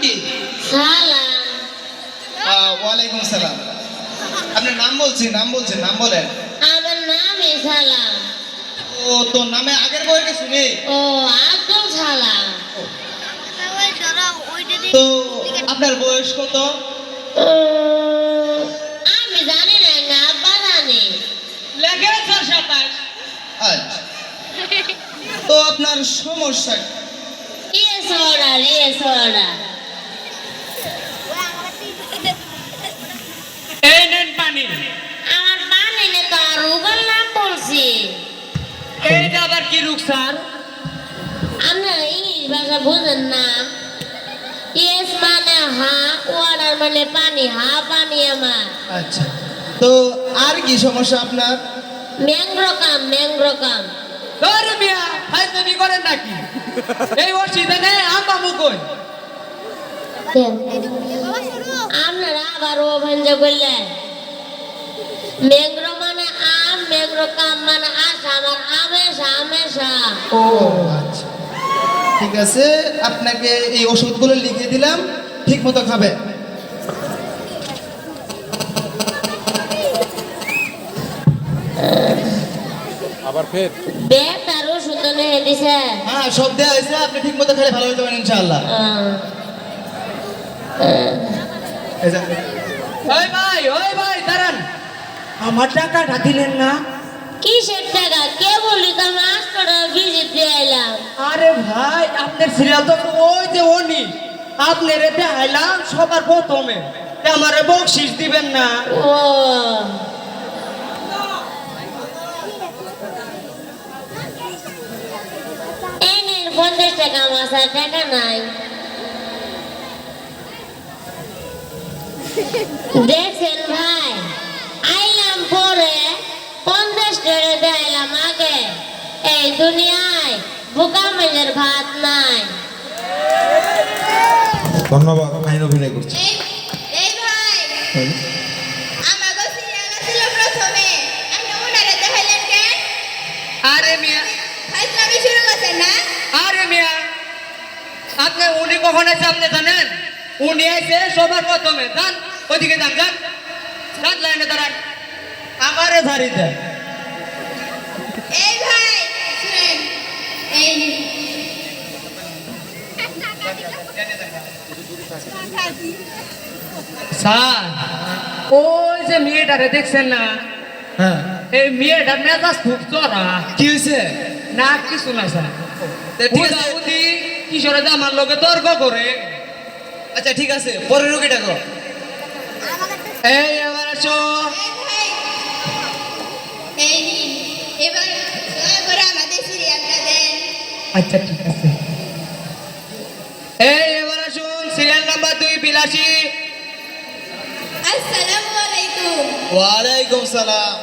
কি? সালাম। ওয়ালাইকুম সালাম। আপনার নাম বলছেন, নাম বলেন। আমার নামই সালাম। ও তো নামে আগের বইকে শুনি। ও আব্দুল সালাম। তো আপনার বয়স কত? আমি জানি না, না আব্বা জানে। লেগেছে 27। আচ্ছা, তো আপনার সমস্যা কি? Yes order. এই নেন পানি। আমার পানি নে তো আর রোগের নাম বলছি। এইটা আবার কি রোগ স্যার? আপনারা ইংলিশ ভাষা বুঝেন না। ইয়েস মানে হা, অর্ডার মানে পানি, হা পানি আমার। আচ্ছা, তো আর কি সমস্যা আপনার? ম্যাংগ্রো কাম। ধরে মিয়া ফাইজলামি করেন নাকি? এই ওষুধে নে আম্মা মুকই। আপনারা আবার ও ভঞ্জ করলেন। ম্যাংগ্রো মানে আম, ম্যাংগ্রো কাম মানে আশা, আমার আমেশা। ও আচ্ছা, ঠিক আছে, আপনাকে এই ওষুধগুলো লিখে দিলাম, ঠিক মতো খাবেন। আবার ফের বেশ আর ওষুধ তো নিয়ে দিছে। হ্যাঁ, সব দেওয়া হয়েছে, আপনি ঠিক মতো খেলে ভালো হয়ে যাবেন ইনশাআল্লাহ। এই যে, ওই ভাই দাঁড়ান। আমার টাকাটা দিলেন না? কিসের টাকা? কে বলি তো আমি হাসপাতাল ভিজিট দিয়ে এলাম। আরে ভাই আপনার সিরিয়াল তো ওই যে উনি আপনার দেখাইলাম সবার প্রথমে, আমারে বকশিস দিবেন না? ও এই নিন 50 টাকা, আমার কাছে টাকা নাই। দেখছেন ভাই, আইলাম পরে 50 টাকা দিলাম আগে। এই দুনিয়ায় বোকা মেয়ের ভাত নাই। ধন্যবাদ। কাহিনী অভিনয় করছে। এই ভাই আমাগো সিরিয়াল ছিল প্রথমে আপনি ওনারে দেখাইলেন কেন? আরে মিয়া, ফাইজলামি শুরু করছেন না? আরে মিয়া, আপনি উনি কখন আছে আপনি জানেন? উনি আইছে সবার প্রথমে। যান ওইদিকে যান লাইনে দাঁড়ান, আমারে ধারি দেন। এই ভাই শুনেন, এই স্যার, ওই যে মেয়েটারে দেখছেন না? হ্যাঁ, এই মেয়েটার মেজাজ খুব চড়া। কি হয়েছে? না কিছু না স্যার, ঠিক আছে। বুঝি কিশোরে যে আমার লোকে তর্ক করে। আচ্ছা, ঠিক আছে, পরের রোগীটা গো। এই এবার আসো। এই নিন, এবার দয়া করে আমাদের সিরিয়ালটা দেন। আচ্ছা ঠিক আছে। এই এবার আসুন, সিরিয়াল নাম্বার 2 বিলাসী। আসসালামু আলাইকুম। ওয়ালাইকুম সালাম।